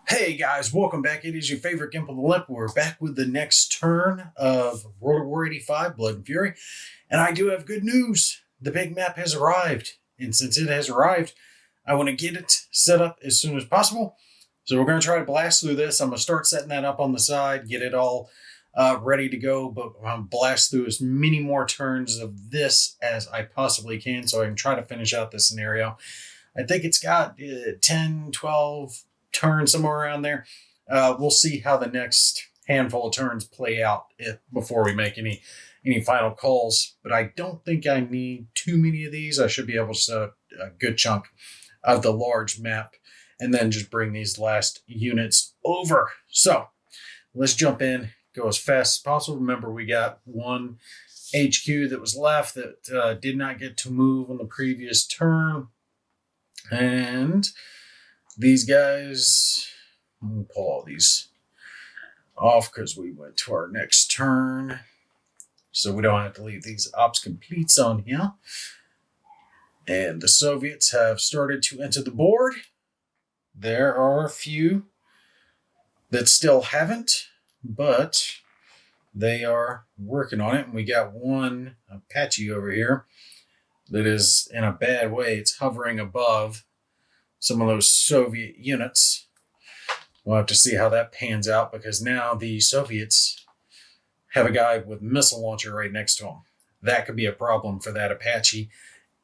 Hey guys, welcome back. It is your favorite Gimp of the Limp. We're back with the next turn of World War 85, Blood and Fury. And I do have good news. The big map has arrived. And since it has arrived, I want to get it set up as soon as possible. So we're going to try to blast through this. I'm going to start setting that up on the side, get it all ready to go. But I'm going to blast through as many more turns of this as I possibly can so I can try to finish out this scenario. I think it's got 10, 12 turns, somewhere around there. We'll see how the next handful of turns play out before we make any final calls. But I don't think I need too many of these. I should be able to set up a good chunk of the large map and then just bring these last units over. So let's jump in, go as fast as possible. Remember, we got one HQ that was left that did not get to move on the previous turn. And these guys, we'll pull all these off because we went to our next turn. So we don't have to leave these ops completes on here. And the Soviets have started to enter the board. There are a few that still haven't, but they are working on it. And we got one Apache over here that is in a bad way. It's hovering above some of those Soviet units. We'll have to see how that pans out because now the Soviets have a guy with a missile launcher right next to him. That could be a problem for that Apache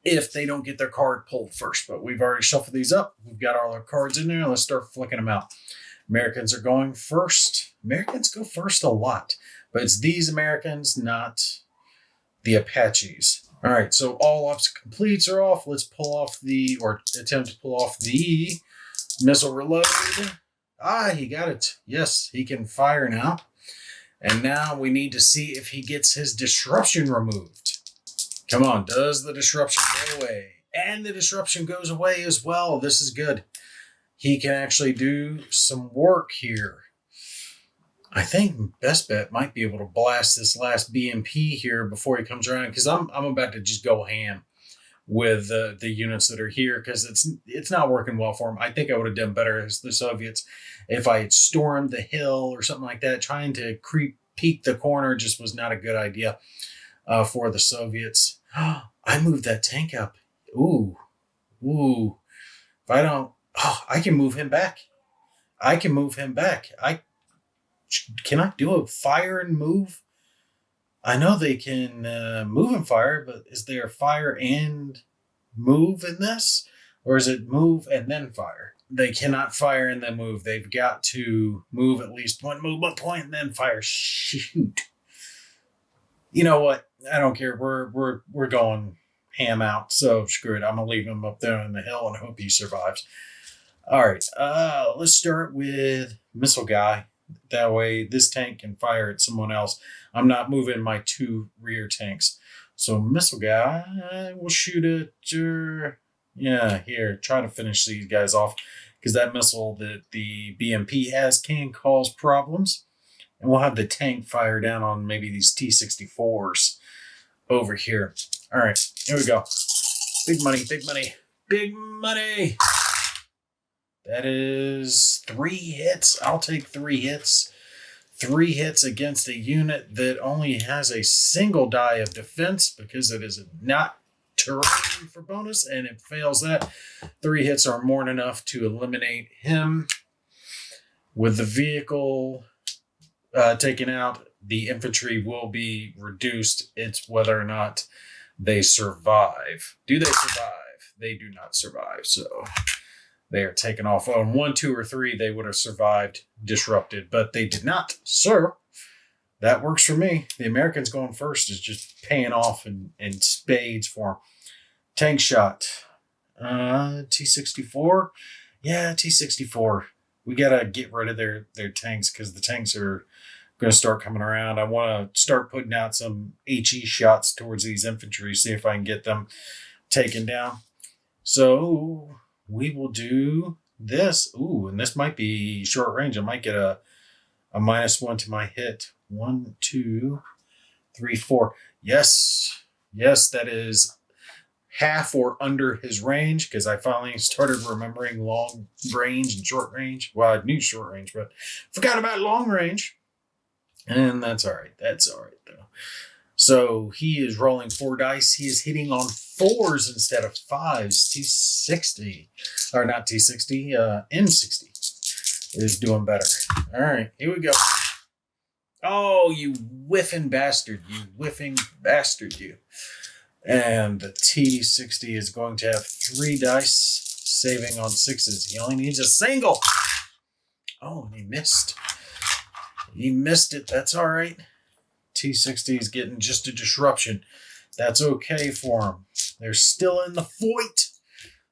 if they don't get their card pulled first. But we've already shuffled these up. We've got all our cards in there. Let's start flicking them out. Americans are going first. Americans go first a lot, but it's these Americans, not the Apaches. All right, so all ops completes are off. Let's pull off or attempt to pull off the missile reload. He got it. Yes, he can fire now. And now we need to see if he gets his disruption removed. Come on, does the disruption go away? And the disruption goes away as well. This is good. He can actually do some work here. I think best bet might be able to blast this last BMP here before he comes around, because I'm about to just go ham with the units that are here because it's not working well for him. I think I would have done better as the Soviets if I had stormed the hill or something like that. Trying to peek the corner just was not a good idea for the Soviets. I moved that tank up. Ooh. If I don't, I can move him back. Can I do a fire and move? I know they can move and fire, but is there fire and move in this? Or is it move and then fire? They cannot fire and then move. They've got to move at least one movement point and then fire. Shoot. You know what? I don't care. We're going ham out. So screw it. I'm going to leave him up there in the hill and hope he survives. All right. Let's start with missile guy. That way this tank can fire at someone else. I'm not moving my two rear tanks. So missile guy will shoot at here. Try to finish these guys off because that missile that the BMP has can cause problems. And we'll have the tank fire down on maybe these T-64s over here. All right, here we go. Big money. That is 3 hits. I'll take 3 hits. 3 hits against a unit that only has a single die of defense because it is not terrain for bonus, and it fails that. 3 hits are more than enough to eliminate him. With the vehicle taken out, the infantry will be reduced. It's whether or not they survive. Do they survive? They do not survive, so they are taken off. On 1, 2, or 3, they would have survived disrupted, but they did not. So that works for me. The Americans going first is just paying off in spades for them. Tank shot. T-64. Yeah, T-64. We got to get rid of their tanks because the tanks are going to start coming around. I want to start putting out some HE shots towards these infantry, see if I can get them taken down. So we will do this. Ooh, and this might be short range. I might get a -1 to my hit. 1, 2, 3, 4. Yes, that is half or under his range, because I finally started remembering long range and short range. Well, I knew short range, but forgot about long range. And that's all right. That's all right, though. So he is rolling 4 dice. He is hitting on 4s instead of 5s. T60. Or not T60, M60 is doing better. All right, here we go. Oh, you whiffing bastard. You whiffing bastard, you. And the T60 is going to have 3 dice, saving on 6s. He only needs a single. Oh, he missed. He missed it. That's all right. T60 is getting just a disruption. That's okay for him. They're still in the fight.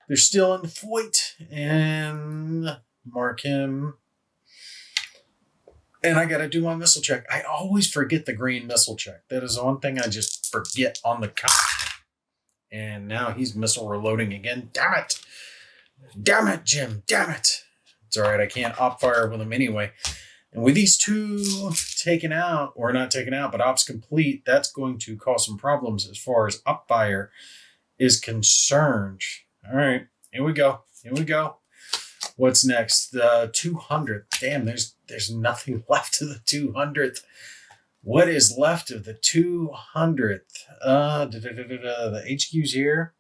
They're still in the fight. And mark him. And I got to do my missile check. I always forget the green missile check. That is one thing I just forget on the count. And now he's missile reloading again. Damn it. Damn it, Jim. Damn it. It's all right. I can't op fire with him anyway. And with these 2 taken out, or not taken out, but ops complete, that's going to cause some problems as far as op fire is concerned. All right. Here we go. Here we go. What's next? The 200th. Damn, there's nothing left of the 200th. What is left of the 200th? The HQ's here.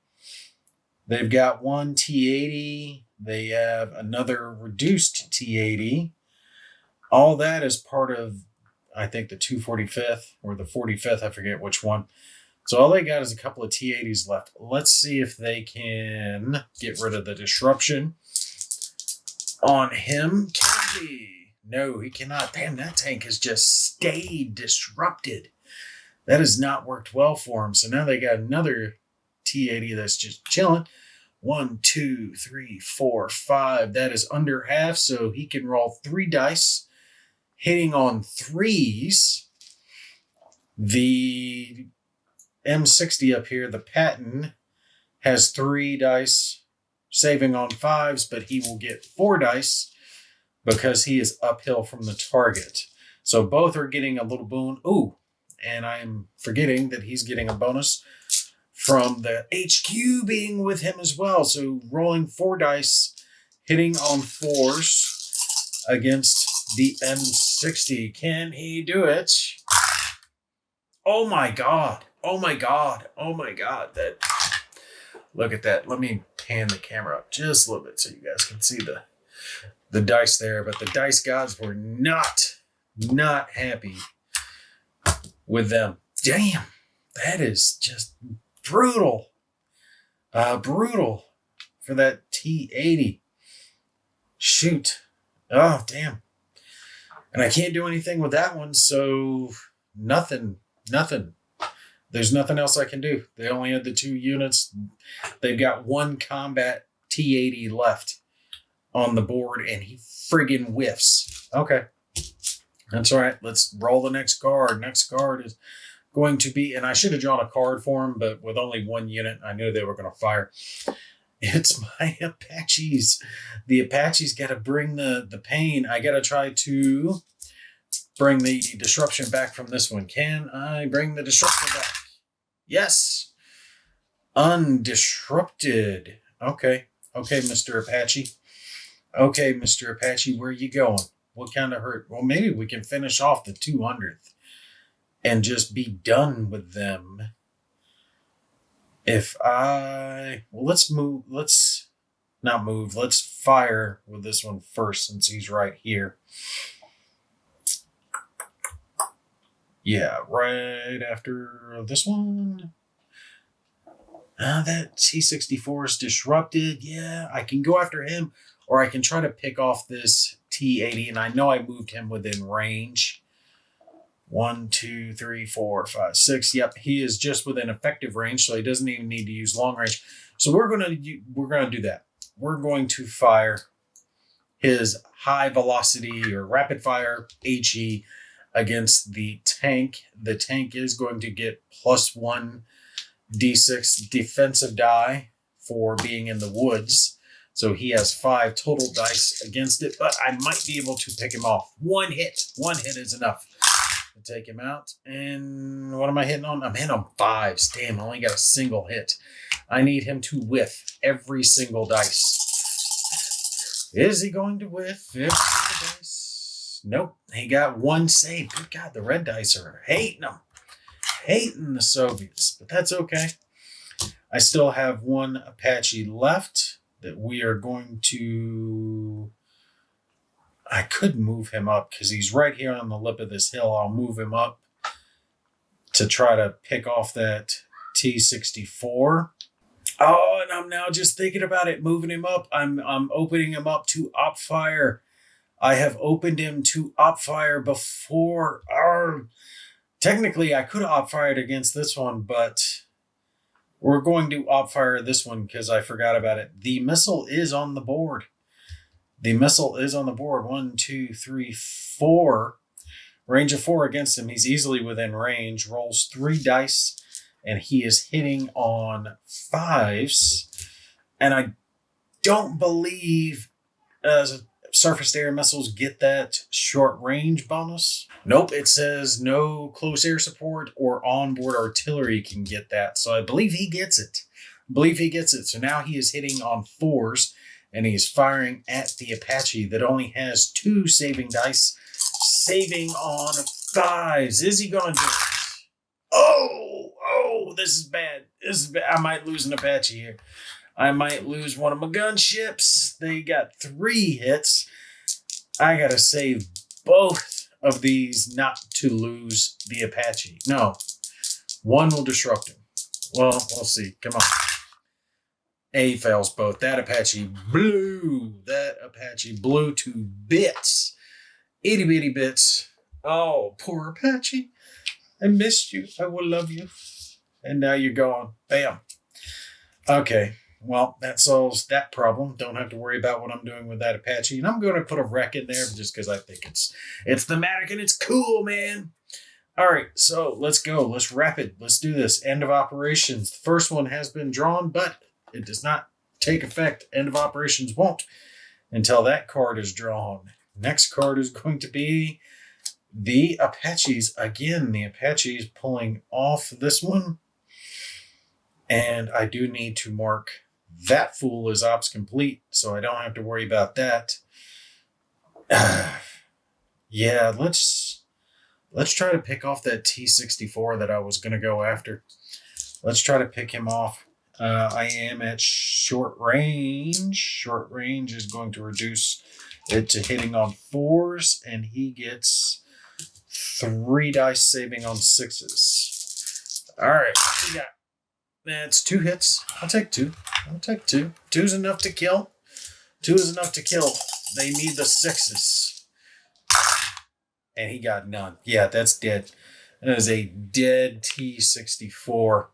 They've got 1 T80. They have another reduced T80. All that is part of, I think, the 245th or the 45th. I forget which one. So all they got is a couple of T80s left. Let's see if they can get rid of the disruption on him. Can he? No, he cannot. Damn, that tank has just stayed disrupted. That has not worked well for him. So now they got another T80 that's just chilling. 1, 2, 3, 4, 5. That is under half, so he can roll 3 dice, hitting on 3s. The M60 up here, the Patton, has 3 dice, saving on 5s, but he will get 4 dice because he is uphill from the target. So both are getting a little boon. Ooh, and I'm forgetting that he's getting a bonus from the HQ being with him as well. So rolling 4 dice, hitting on 4s against the M60. Can he do it? Oh my God. Oh my God. Oh my God. Look at that. Let me pan the camera up just a little bit so you guys can see the dice there. But the dice gods were not happy with them. Damn. That is just brutal. Brutal for that T80. Shoot. Oh, damn. And I can't do anything with that one, so nothing. There's nothing else I can do. They only had the 2 units. They've got 1 combat T80 left on the board, and he friggin' whiffs. Okay. That's all right. Let's roll the next card. Next card is going to be, and I should have drawn a card for him, but with only 1 unit, I knew they were going to fire. It's my Apaches. The Apaches got to bring the pain. I got to try to bring the disruption back from this one. Can I bring the disruption back? Yes. Undisrupted. Okay. Okay, Mr. Apache. Okay, Mr. Apache, where you going? What kind of hurt? Well, maybe we can finish off the 200th and just be done with them. Let's fire with this one first since he's right here. Yeah, right after this one. That T64 is disrupted. Yeah, I can go after him, or I can try to pick off this T80, and I know I moved him within range. 1, 2, 3, 4, 5, 6. Yep, he is just within effective range, so he doesn't even need to use long range. So we're gonna do that. We're going to fire his high velocity or rapid fire HE against the tank. The tank is going to get +1 D6 defensive die for being in the woods. So he has 5 total dice against it, but I might be able to pick him off. 1 hit. 1 hit is enough. The to take him out. And what am I hitting on? I'm hitting on 5s. Damn, I only got a single hit. I need him to whiff every single dice. Is he going to whiff every single dice? Nope. He got 1 save. Good God, the red dice are hating him. Hating the Soviets. But that's okay. I still have 1 Apache left that we are going to... I could move him up because he's right here on the lip of this hill. I'll move him up to try to pick off that T-64. Oh, and I'm now just thinking about it, moving him up. I'm opening him up to op fire. I have opened him to op fire before. Technically, I could have op fired against this one, but we're going to op fire this one because I forgot about it. The missile is on the board. The missile is on the board. 1, 2, 3, 4. Range of 4 against him. He's easily within range. Rolls 3 dice, and he is hitting on 5s. And I don't believe surface air missiles get that short range bonus. Nope, it says no close air support or onboard artillery can get that. So I believe he gets it. So now he is hitting on 4s. And he's firing at the Apache that only has 2 saving dice, saving on 5s. Is he going to do it? Oh, this is bad. I might lose an Apache here. I might lose one of my gunships. They got 3 hits. I got to save both of these not to lose the Apache. No, 1 will disrupt him. Well, we'll see. Come on. He fails both. That Apache blew to bits. Itty bitty bits. Oh, poor Apache. I missed you. I will love you. And now you're gone. Bam. Okay. Well, that solves that problem. Don't have to worry about what I'm doing with that Apache. And I'm going to put a wreck in there just because I think it's thematic and it's cool, man. All right, so let's go. Let's rapid. Let's do this. End of operations. The first one has been drawn, but it does not take effect. End of operations won't until that card is drawn. Next card is going to be the Apaches. Again, the Apaches pulling off this one. And I do need to mark that fool as ops complete, so I don't have to worry about that. Yeah, let's try to pick off that T-64 that I was going to go after. Let's try to pick him off. I am at short range. Short range is going to reduce it to hitting on 4s, and he gets 3 dice saving on 6s. All right, what we got? That's 2 hits. I'll take 2. 2's enough to kill. 2 is enough to kill. They need the 6s. And he got none. Yeah, that's dead. That is a dead T-64.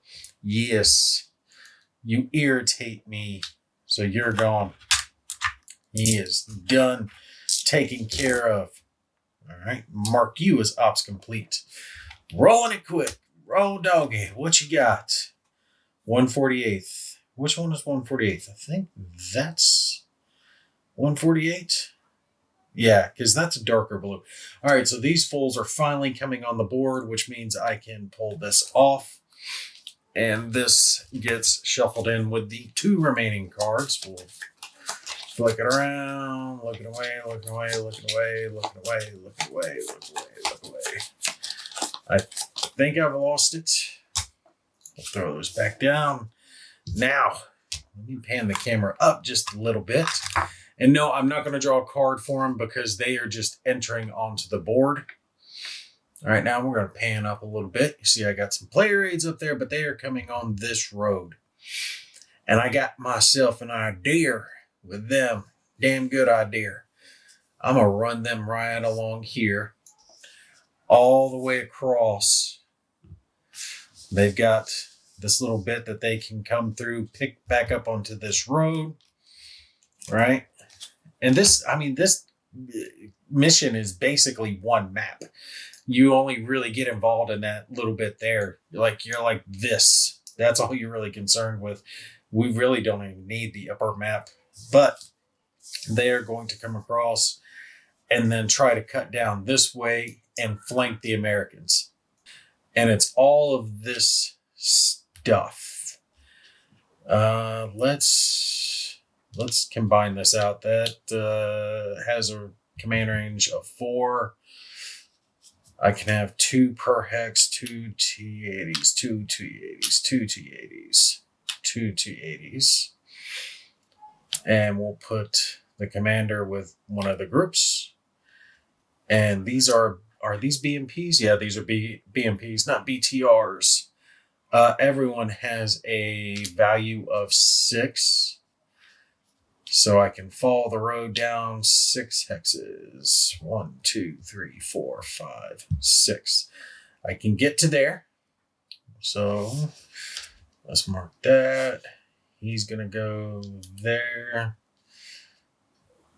Yes. You irritate me, so you're gone. He is done, taken care of. All right, mark you as ops complete. Rolling it quick. Roll doggy. What you got? 148th. Which one is 148th? I think that's 148. Yeah, because that's a darker blue. All right, so these fools are finally coming on the board, which means I can pull this off. And this gets shuffled in with the 2 remaining cards. We'll flick it around, looking away, looking away, looking away, looking away, looking away, looking away, looking away. I think I've lost it. We'll throw those back down. Now, let me pan the camera up just a little bit. And no, I'm not going to draw a card for them because they are just entering onto the board. All right, now we're going to pan up a little bit. You see I got some player aids up there, but they are coming on this road. And I got myself an idea with them. Damn good idea. I'm going to run them right along here, all the way across. They've got this little bit that they can come through, pick back up onto this road, right? And this mission is basically one map. You only really get involved in that little bit there. You're like this. That's all you're really concerned with. We really don't even need the upper map, but they are going to come across and then try to cut down this way and flank the Americans. And it's all of this stuff. Let's combine this out. That has a command range of 4. I can have 2 per hex, 2 T80s, 2 T80s, 2 T80s, 2 T80s. And we'll put the commander with one of the groups. And these are these BMPs? Yeah, these are BMPs, not BTRs. Everyone has a value of 6. So I can follow the road down 6 hexes. 1, 2, 3, 4, 5, 6. I can get to there. So let's mark that. He's going to go there.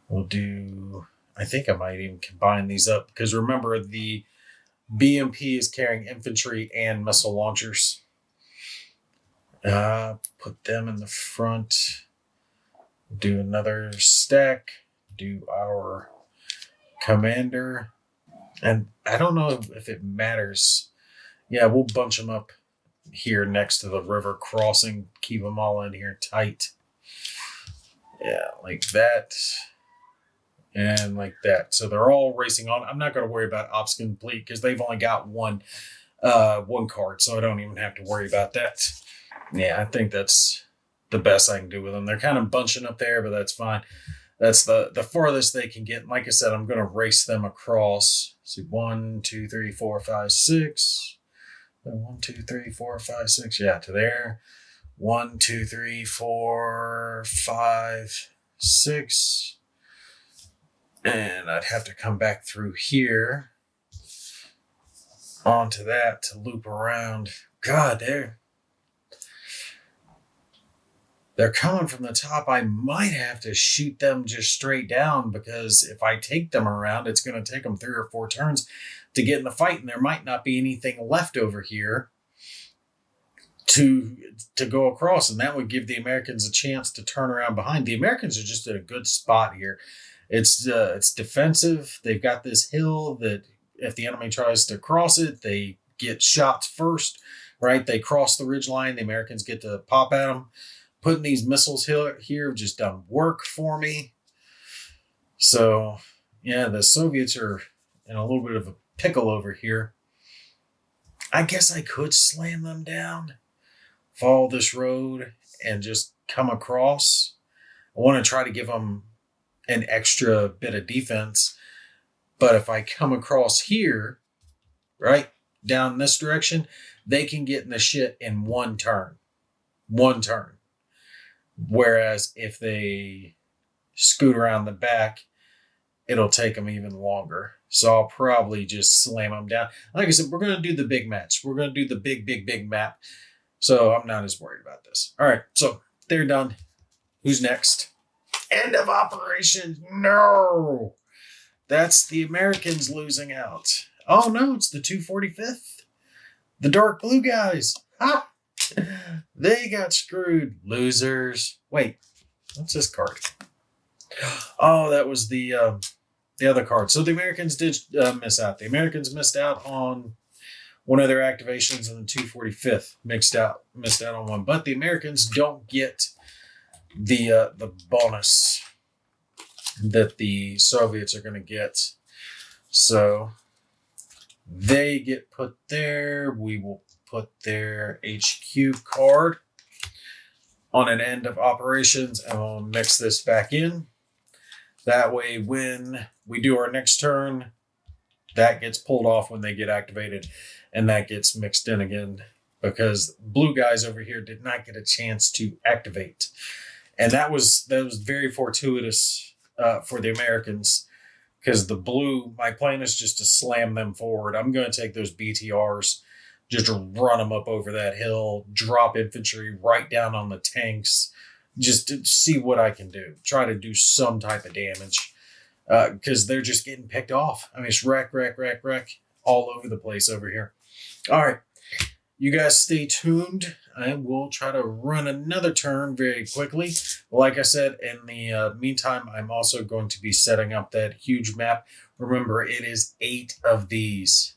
We'll do, I think I might even combine these up because remember the BMP is carrying infantry and missile launchers. Put them in the front. Do another stack, do our commander, and I don't know if it matters. Yeah, we'll bunch them up here next to the river crossing, keep them all in here tight. Yeah, like that, and like that. So they're all racing on. I'm not going to worry about ops complete because they've only got one card, so I don't even have to worry about that. Yeah, I think that's the best I can do with them. They're kind of bunching up there, but that's fine. That's the farthest they can get. And like I said, I'm going to race them across. See, 1, 2, 3, 4, 5, 6. 1, 2, 3, 4, 5, 6. Yeah, to there. 1, 2, 3, 4, 5, 6. And I'd have to come back through here onto that to loop around. God, they're coming from the top. I might have to shoot them just straight down because if I take them around, it's going to take them 3 or 4 turns to get in the fight, and there might not be anything left over here to go across, and that would give the Americans a chance to turn around behind. The Americans are just in a good spot here. It's defensive. They've got this hill that if the enemy tries to cross it, they get shots first, right? They cross the ridge line. The Americans get to pop at them. Putting these missiles here have just done work for me. So, yeah, the Soviets are in a little bit of a pickle over here. I guess I could slam them down, follow this road, and just come across. I want to try to give them an extra bit of defense. But if I come across here, right, down this direction, they can get in the shit in 1 turn. 1 turn. Whereas if they scoot around the back, it'll take them even longer. So I'll probably just slam them down. Like I said, we're going to do the big match. We're going to do the big map. So I'm not as worried about this. All right, so they're done. Who's next? End of operation. No. That's the Americans losing out. Oh, no, it's the 245th. The dark blue guys. Ha! They got screwed. Losers. Wait, what's this card? Oh, that was the other card. So the Americans did miss out. The Americans missed out on one of their activations, and the 245th missed out on one. But the Americans don't get the bonus that the Soviets are going to get. So they get put there. We will put their HQ card on an end of operations, and we'll mix this back in. That way, when we do our next turn, that gets pulled off when they get activated, and that gets mixed in again because blue guys over here did not get a chance to activate. And that was very fortuitous for the Americans because the blue, my plan is just to slam them forward. I'm going to take those BTRs, just run them up over that hill, drop infantry right down on the tanks, just to see what I can do. Try to do some type of damage because they're just getting picked off. I mean, it's wreck all over the place over here. All right. You guys stay tuned. I will try to run another turn very quickly. Like I said, in the meantime, I'm also going to be setting up that huge map. Remember, it is 8 of these.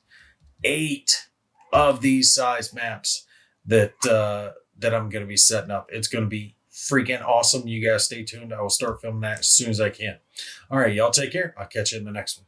8 of these size maps that I'm going to be setting up. It's going to be freaking awesome. You guys stay tuned. I will start filming that as soon as I can. All right, y'all take care. I'll catch you in the next one.